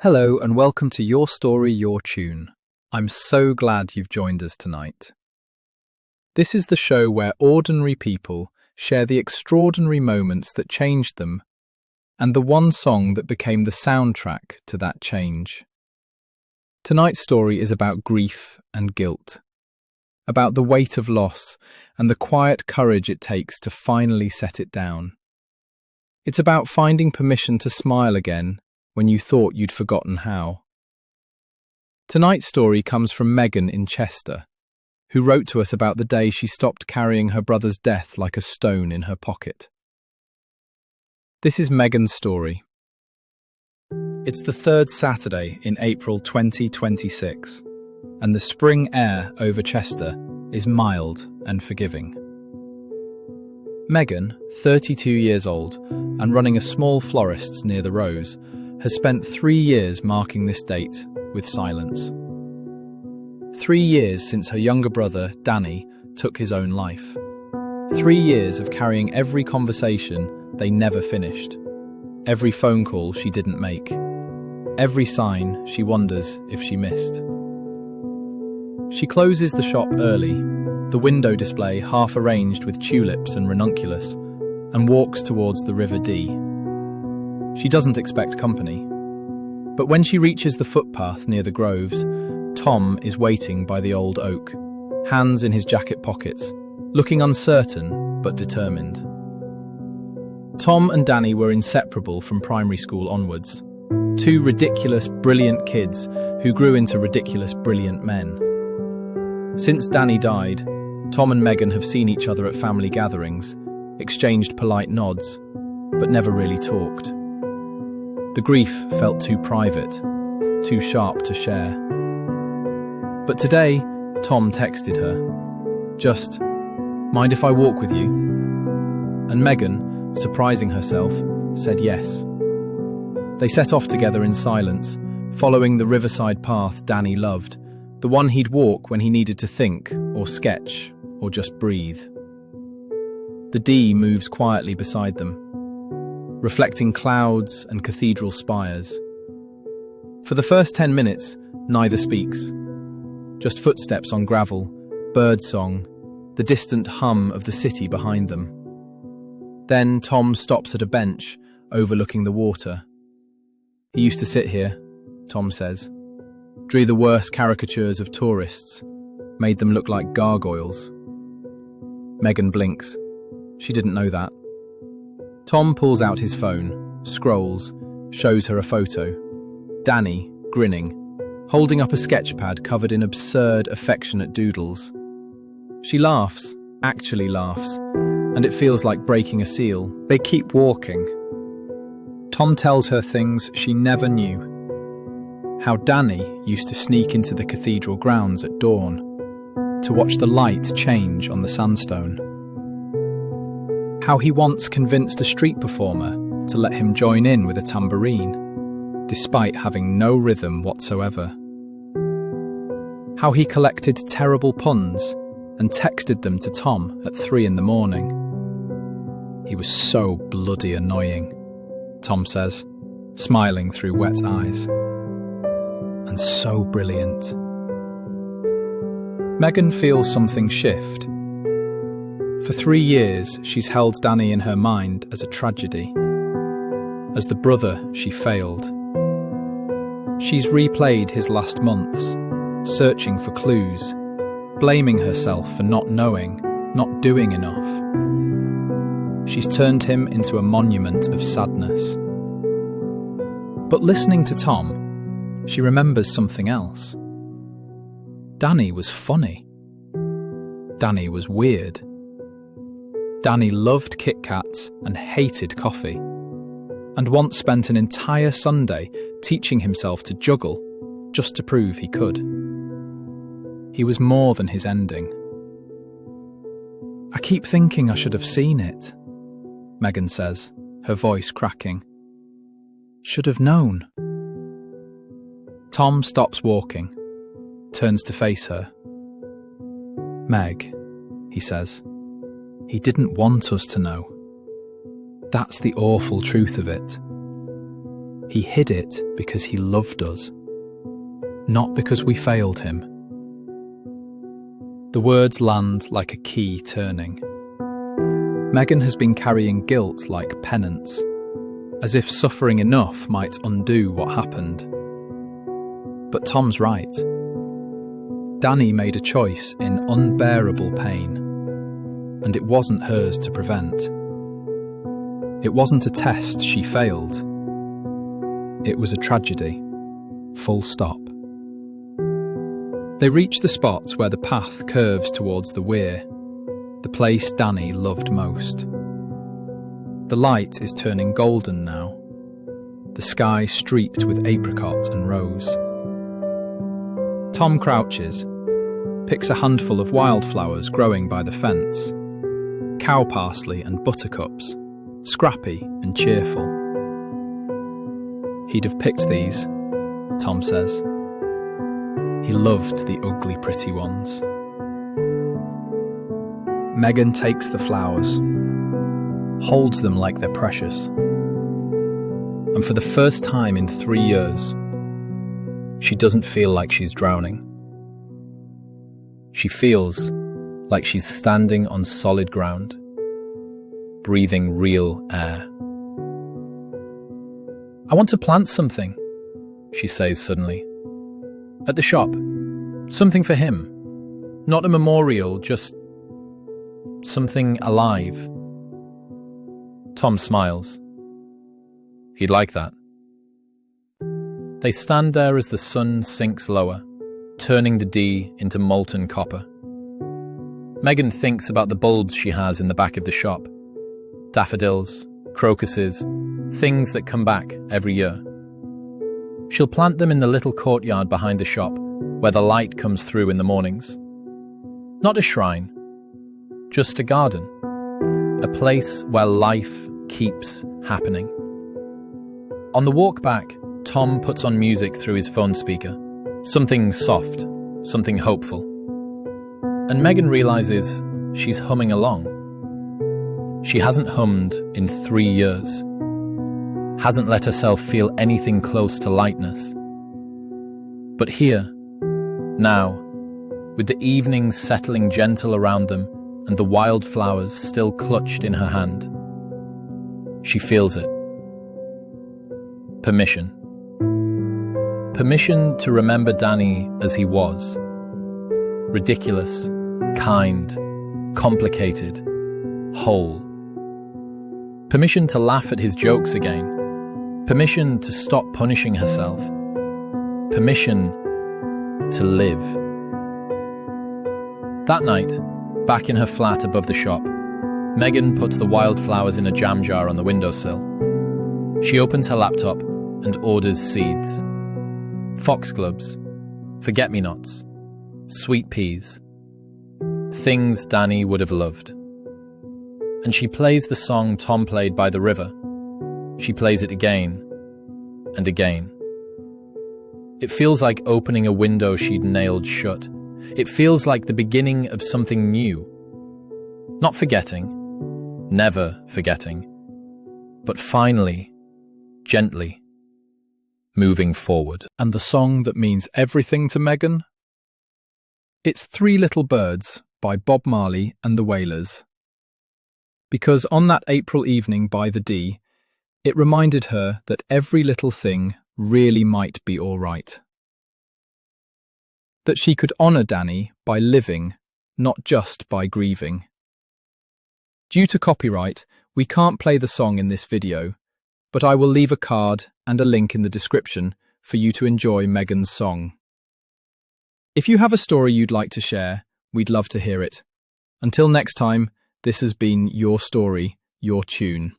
Hello and welcome to Your Story, Your Tune. I'm so glad you've joined us tonight. This is the show where ordinary people share the extraordinary moments that changed them and the one song that became the soundtrack to that change. Tonight's story is about grief and guilt, about the weight of loss and the quiet courage it takes to finally set it down. It's about finding permission to smile again when you thought you'd forgotten how. Tonight's story comes from Megan in Chester, who wrote to us about the day she stopped carrying her brother's death like a stone in her pocket. This is Megan's story. It's the third Saturday in April 2026, and the spring air over Chester is mild and forgiving. Megan, 32 years old and running a small florist near the Rose, has spent 3 years marking this date with silence. 3 years since her younger brother, Danny, took his own life. 3 years of carrying every conversation they never finished, every phone call she didn't make, every sign she wonders if she missed. She closes the shop early, the window display half arranged with tulips and ranunculus, and walks towards the River Dee. She doesn't expect company. But when she reaches the footpath near the groves, Tom is waiting by the old oak, hands in his jacket pockets, looking uncertain but determined. Tom and Danny were inseparable from primary school onwards. 2 ridiculous, brilliant kids who grew into ridiculous, brilliant men. Since Danny died, Tom and Megan have seen each other at family gatherings, exchanged polite nods, but never really talked. The grief felt too private, too sharp to share. But today, Tom texted her, just, "Mind if I walk with you?" And Megan, surprising herself, said yes. They set off together in silence, following the riverside path Danny loved, the one he'd walk when he needed to think, or sketch, or just breathe. The Dee moves quietly beside them, reflecting clouds and cathedral spires. For the first 10 minutes, neither speaks. Just footsteps on gravel, birdsong, the distant hum of the city behind them. Then Tom stops at a bench overlooking the water. He used to sit here, Tom says, drew the worst caricatures of tourists, made them look like gargoyles. Megan blinks. She didn't know that. Tom pulls out his phone, scrolls, shows her a photo. Danny, grinning, holding up a sketch pad covered in absurd, affectionate doodles. She laughs, actually laughs, and it feels like breaking a seal. They keep walking. Tom tells her things she never knew. How Danny used to sneak into the cathedral grounds at dawn, to watch the light change on the sandstone. How he once convinced a street performer to let him join in with a tambourine, despite having no rhythm whatsoever. How he collected terrible puns and texted them to Tom at 3 a.m. He was so bloody annoying, Tom says, smiling through wet eyes. And so brilliant. Megan feels something shift. For 3 years, she's held Danny in her mind as a tragedy, as the brother she failed. She's replayed his last months, searching for clues, blaming herself for not knowing, not doing enough. She's turned him into a monument of sadness. But listening to Tom, she remembers something else. Danny was funny. Danny was weird. Danny loved Kit Kats and hated coffee, and once spent an entire Sunday teaching himself to juggle just to prove he could. He was more than his ending. "I keep thinking I should have seen it," Megan says, her voice cracking. "Should have known." Tom stops walking, turns to face her. "Meg," he says, "he didn't want us to know. That's the awful truth of it. He hid it because he loved us, not because we failed him. The words land like a key turning. Megan has been carrying guilt like penance, as if suffering enough might undo what happened. But Tom's right. Danny made a choice in unbearable pain, and it wasn't hers to prevent. It wasn't a test she failed. It was a tragedy. Full stop. They reach the spot where the path curves towards the weir, the place Danny loved most. The light is turning golden now, the sky streaked with apricot and rose. Tom crouches, picks a handful of wildflowers growing by the fence, cow parsley and buttercups, scrappy and cheerful. He'd have picked these, Tom says. He loved the ugly pretty ones. Megan takes the flowers, holds them like they're precious. And for the first time in 3 years, she doesn't feel like she's drowning. She feels like she's standing on solid ground, breathing real air. "I want to plant something," she says suddenly. "At the shop. Something for him. Not a memorial, just something alive." Tom smiles. He'd like that. They stand there as the sun sinks lower, turning the Dee into molten copper. Megan thinks about the bulbs she has in the back of the shop. Daffodils, crocuses, things that come back every year. She'll plant them in the little courtyard behind the shop, where the light comes through in the mornings. Not a shrine, just a garden. A place where life keeps happening. On the walk back, Tom puts on music through his phone speaker. Something soft, something hopeful. And Megan realizes she's humming along. She hasn't hummed in 3 years. Hasn't let herself feel anything close to lightness. But here, now, with the evenings settling gentle around them and the wildflowers still clutched in her hand, she feels it. Permission. Permission to remember Danny as he was. Ridiculous, kind, complicated, whole. Permission to laugh at his jokes again. Permission to stop punishing herself. Permission to live. That night, back in her flat above the shop, Megan puts the wildflowers in a jam jar on the windowsill. She opens her laptop and orders seeds. Foxgloves, forget-me-nots, sweet peas. Things Danny would have loved. And she plays the song Tom played by the river. She plays it again and again. It feels like opening a window she'd nailed shut. It feels like the beginning of something new. Not forgetting, never forgetting, but finally, gently, moving forward. And the song that means everything to Megan? It's Three Little Birds by Bob Marley and the Wailers. Because on that April evening by the Dee, it reminded her that every little thing really might be all right. That she could honour Danny by living, not just by grieving. Due to copyright, we can't play the song in this video, but I will leave a card and a link in the description for you to enjoy Megan's song. If you have a story you'd like to share, we'd love to hear it. Until next time, this has been Your Story, Your Tune.